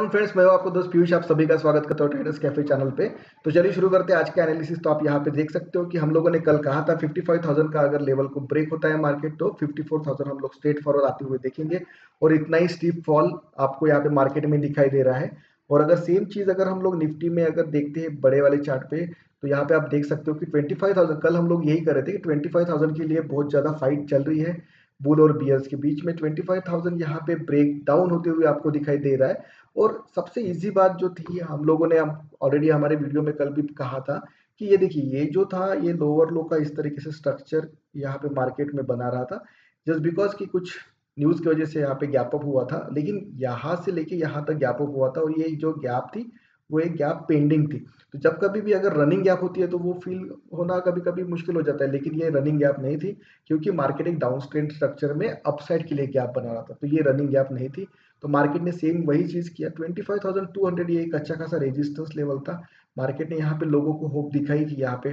Afternoon friends, मैं हूं आपको दोस्त पीयूष। आप सभी का स्वागत करता हूं ट्रेडर्स कैफे चैनल पे। तो चलिए शुरू करते हैं आज के एनालिसिस। तो आप यहां पे देख सकते हो कि हम लोगों ने कल कहा था 55,000 का अगर लेवल को ब्रेक होता है मार्केट तो 54,000 हम लोग स्ट्रेट फॉरवर्ड आते हुए देखेंगे और इतना ही स्टीप फॉल आपको यहाँ पे मार्केट में दिखाई दे रहा है। और अगर सेम चीज अगर हम लोग निफ्टी में अगर देखते हैं बड़े वाले चार्ट पे, तो यहाँ पे आप देख सकते हो कि 25,000, कल हम लोग यही कर रहे थे कि 25,000 के लिए बहुत ज्यादा फाइट चल रही है बुल और बियर्स के बीच में। 25,000 यहाँ पे ब्रेक डाउन होते हुए आपको दिखाई दे रहा है। और सबसे इजी बात जो थी, हम लोगों ने ऑलरेडी हमारे वीडियो में कल भी कहा था कि ये देखिए, ये जो था ये लोअर लो का इस तरीके से स्ट्रक्चर यहाँ पे मार्केट में बना रहा था, जस्ट बिकॉज कि कुछ न्यूज की वजह से यहाँ पे गैप अप हुआ था। लेकिन यहाँ से लेके यहाँ तक गैप अप हुआ था और ये जो गैप थी वो एक गैप पेंडिंग थी। तो जब कभी भी अगर रनिंग गैप होती है तो वो फील होना कभी कभी मुश्किल हो जाता है, लेकिन ये रनिंग गैप नहीं थी क्योंकि मार्केट एक डाउन ट्रेंड स्ट्रक्चर में अपसाइड के लिए गैप बना रहा था। तो ये रनिंग गैप नहीं थी। तो मार्केट ने सेम वही चीज किया। 25,200 ये एक अच्छा खासा रेजिस्टेंस लेवल था। मार्केट ने यहाँ पे लोगों को होप दिखाई कि यहाँ पे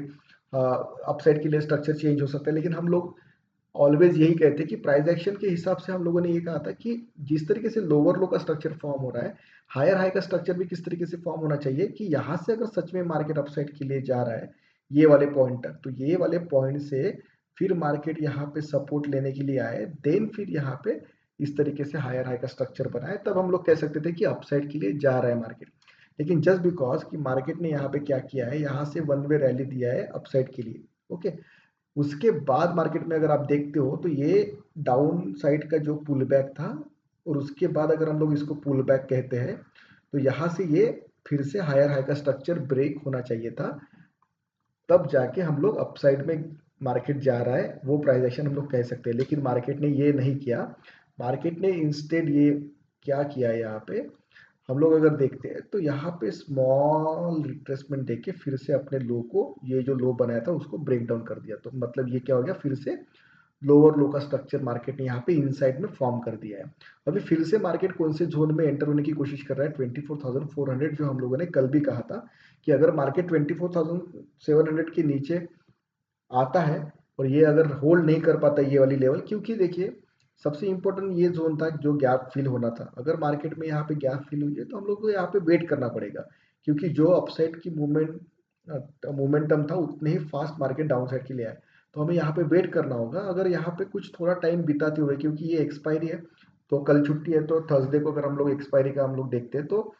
अपसाइड के लिए स्ट्रक्चर चेंज हो सकता है। लेकिन हम लोग ऑलवेज यही कहते हैं कि प्राइस एक्शन के हिसाब से हम लोगों ने ये कहा था कि जिस तरीके से लोअर लो का स्ट्रक्चर फॉर्म हो रहा है, हायर हाई का स्ट्रक्चर भी किस तरीके से फॉर्म होना चाहिए कि यहाँ से अगर सच में मार्केट अपसाइड के लिए जा रहा है ये वाले पॉइंट तक, तो ये वाले पॉइंट से फिर मार्केट यहाँ पे सपोर्ट लेने के लिए आए, देन फिर यहाँ पे इस तरीके से हायर हाई का स्ट्रक्चर बनाए, तब हम लोग कह सकते थे कि अपसाइड के लिए जा रहा है मार्केट। लेकिन जस्ट बिकॉज कि मार्केट ने यहाँ पे क्या किया है, यहाँ से वन वे रैली दिया है अपसाइड के लिए। ओके, उसके बाद मार्केट में अगर आप देखते हो तो ये डाउन साइड का जो पुल बैक था, और उसके बाद अगर हम लोग इसको पुल बैक कहते हैं तो यहाँ से ये फिर से हायर हाई का स्ट्रक्चर ब्रेक होना चाहिए था, तब जाके हम लोग अपसाइड में मार्केट जा रहा है वो प्राइस एक्शन हम लोग कह सकते हैं। लेकिन मार्केट ने ये नहीं किया। मार्केट ने इंस्टेड ये क्या किया, यहाँ पे हम लोग अगर देखते हैं तो यहाँ पे स्मॉल रिट्रेसमेंट देके फिर से अपने लो को, ये जो लो बनाया था उसको ब्रेक डाउन कर दिया। तो मतलब ये क्या हो गया, फिर से लोअर लो का स्ट्रक्चर मार्केट ने यहाँ पे इनसाइड में फॉर्म कर दिया है। अभी फिर से मार्केट कौन से जोन में एंटर होने की कोशिश कर रहा है, 24,400, जो हम लोगों ने कल भी कहा था कि अगर मार्केट 24,700 के नीचे आता है और ये अगर होल्ड नहीं कर पाता ये वाली लेवल, क्योंकि देखिए सबसे इंपॉर्टेंट ये जोन था जो गैप फिल होना था। अगर मार्केट में यहाँ पे गैप फिल हुई है तो हम लोग को यहाँ पे वेट करना पड़ेगा, क्योंकि जो अपसाइड की मोमेंटम था उतने ही फास्ट मार्केट डाउन साइड के लिए आए। तो हमें यहाँ पे वेट करना होगा। अगर यहाँ पे कुछ थोड़ा टाइम बिताते हुए, क्योंकि ये एक्सपायरी है तो कल छुट्टी है, तो थर्सडे को अगर हम लोग एक्सपायरी का हम लोग देखते हैं, तो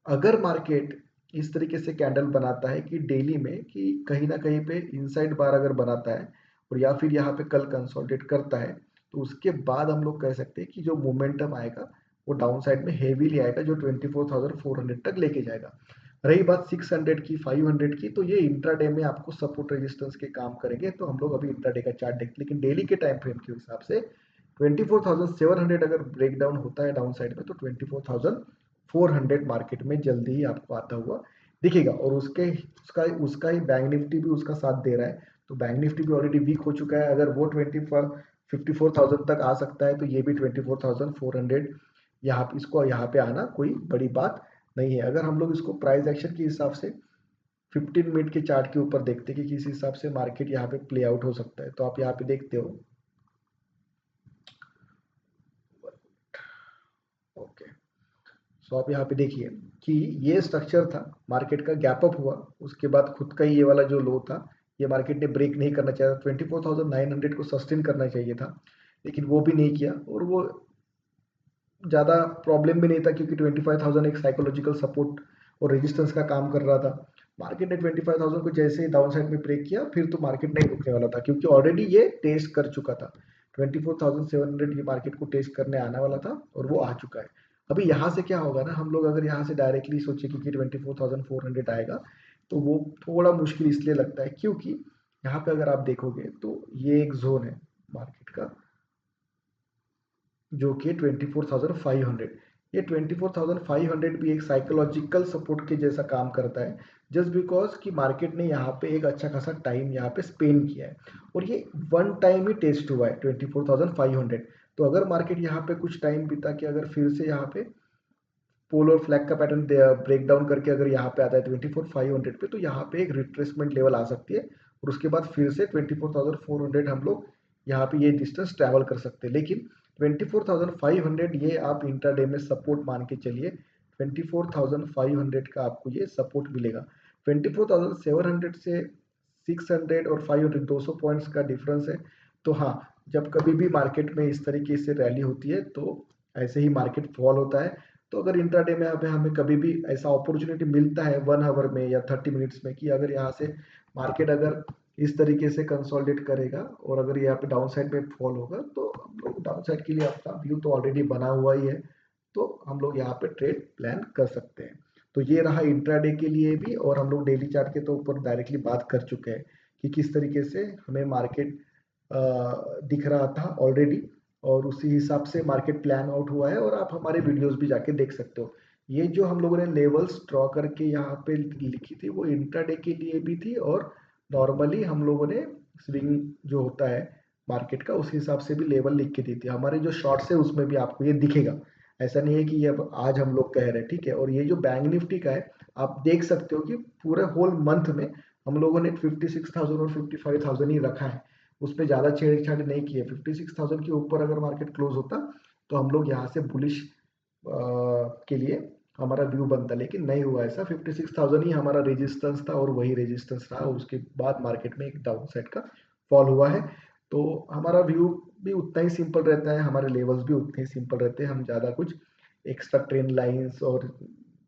अगर मार्केट इस तरीके से कैंडल बनाता है कि डेली में कि कहीं ना कहीं पे इनसाइड बार अगर बनाता है और या फिर यहाँ पे कल कंसोलिडेट करता है, तो उसके बाद हम लोग कह सकते हैं कि जो मोमेंटम आएगा वो डाउन साइड में हेवीली आएगा, जो 24,400 तक लेके जाएगा। रही बात 600 की, 500 की, तो ये इंट्राडे में आपको सपोर्ट रेजिस्टेंस के काम करेंगे। तो हम लोग अभी इंट्राडे का चार्ट देखते, लेकिन डेली के टाइम फ्रेम के हिसाब से 24,700 अगर ब्रेक डाउन होता है डाउन साइड में तो 24,400 मार्केट में जल्दी ही आपको आता हुआ दिखेगा। और उसका उसका ही बैंक निफ्टी भी उसका साथ दे रहा है। तो बैंक निफ्टी भी ऑलरेडी वीक हो चुका है। अगर वो 54,000 तक आ सकता है तो ये भी 24,400 यहाँ इसको यहाँ पे आना कोई बड़ी बात नहीं है। अगर हम लोग इसको प्राइस एक्शन के हिसाब से 15 मिनट के चार्ट के ऊपर देखते हैं कि किस हिसाब से मार्केट यहाँ पे प्ले आउट हो सकता है, तो आप यहाँ पे देखते हो। ओके, सो आप यहाँ पे देखिए कि ये स्ट्रक्चर था, मार्केट का गैप अप हुआ, उसके बाद खुद का ही ये वाला जो लो था ये मार्केट ने ब्रेक नहीं करना चाहिए था। 24,900 को सस्टेन करना चाहिए था, लेकिन वो भी नहीं किया। और वो ज़्यादा प्रॉब्लम भी नहीं था क्योंकि 25,000 एक साइकोलॉजिकल सपोर्ट और रेजिस्टेंस का काम कर रहा था। मार्केट ने 25,000 को जैसे ही डाउन साइड में ब्रेक किया, फिर तो मार्केट नहीं रुकने वाला था क्योंकि ऑलरेडी ये टेस्ट कर चुका था। 24,700 ये मार्केट को टेस्ट करने आने वाला था और वो आ चुका है। अभी यहाँ से क्या होगा ना, हम लोग अगर यहाँ से डायरेक्टली सोचे कि 24,400 आएगा, तो वो थोड़ा मुश्किल इसलिए लगता है क्योंकि यहाँ पे अगर आप देखोगे तो ये एक जोन है मार्केट का जो कि 24,500, ये 24,500 भी एक साइकोलॉजिकल सपोर्ट के जैसा काम करता है, जस्ट बिकॉज कि मार्केट ने यहाँ पे एक अच्छा खासा टाइम यहाँ पे स्पेंड किया है और ये वन टाइम ही टेस्ट हुआ है 24,500। तो अगर मार्केट यहाँ पे कुछ टाइम बिता के अगर फिर से यहाँ पे पोल और फ्लैग का पैटर्न ब्रेक डाउन करके अगर यहाँ पे आता है 24,500 पे, तो यहाँ पे एक रिट्रेसमेंट लेवल आ सकती है और उसके बाद फिर से 24,400 हम लोग यहाँ पे ये डिस्टेंस ट्रैवल कर सकते हैं। लेकिन 24,500 ये आप इंट्राडे में सपोर्ट मान के चलिए। 24,500 का आपको ये सपोर्ट मिलेगा। 24,700 से 600 और 500 200 पॉइंट्स का डिफरेंस है। तो हाँ, जब कभी भी मार्केट में इस तरीके से रैली होती है तो ऐसे ही मार्केट फॉल होता है। तो अगर इंट्राडे में हमें कभी भी ऐसा अपॉर्चुनिटी मिलता है 1 आवर में या 30 मिनट्स में कि अगर यहाँ से मार्केट अगर इस तरीके से कंसोलिडेट करेगा और अगर यहाँ पे डाउन साइड में फॉल होगा तो हम लोग डाउन साइड के लिए अपना व्यू तो ऑलरेडी बना हुआ ही है, तो हम लोग यहाँ पे ट्रेड प्लान कर सकते हैं। तो ये रहा इंट्राडे के लिए भी, और हम लोग डेली चार्ट के तो ऊपर डायरेक्टली बात कर चुके हैं कि किस तरीके से हमें मार्केट दिख रहा था ऑलरेडी, और उसी हिसाब से मार्केट प्लान आउट हुआ है। और आप हमारे वीडियोस भी जाके देख सकते हो। ये जो हम लोगों ने लेवल्स ड्रॉ करके यहाँ पे लिखी थी वो इंट्राडे के लिए भी थी, और नॉर्मली हम लोगों ने स्विंग जो होता है मार्केट का उस हिसाब से भी लेवल लिख के दी थी। हमारे जो शॉर्ट्स है उसमें भी आपको ये दिखेगा। ऐसा नहीं है कि ये अब आज हम लोग कह रहे हैं, ठीक है। और ये जो बैंक निफ्टी का है, आप देख सकते हो कि पूरे होल मंथ में हम लोगों ने 56,000 और 55,000 ही रखा है, उसमें ज़्यादा छेड़छाड़ नहीं की है। 56,000 के ऊपर अगर मार्केट क्लोज होता तो हम लोग यहाँ से बुलिश के लिए हमारा व्यू बनता, लेकिन नहीं हुआ ऐसा। 56,000 ही हमारा रेजिस्टेंस था और वही रेजिस्टेंस रहा। उसके बाद मार्केट में एक डाउन साइड का फॉल हुआ है। तो हमारा व्यू भी उतना ही सिंपल रहता है, हमारे लेवल्स भी उतने ही सिंपल रहते हैं। हम ज़्यादा कुछ एक्स्ट्रा ट्रेंड लाइंस और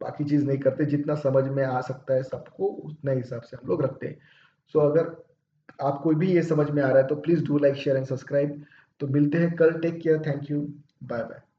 बाकी चीज़ नहीं करते, जितना समझ में आ सकता है सबको उतना हिसाब से हम लोग रखते हैं। सो अगर आपको भी ये समझ में आ रहा है तो please do like share and subscribe. तो मिलते हैं कल, take care, thank you, bye bye.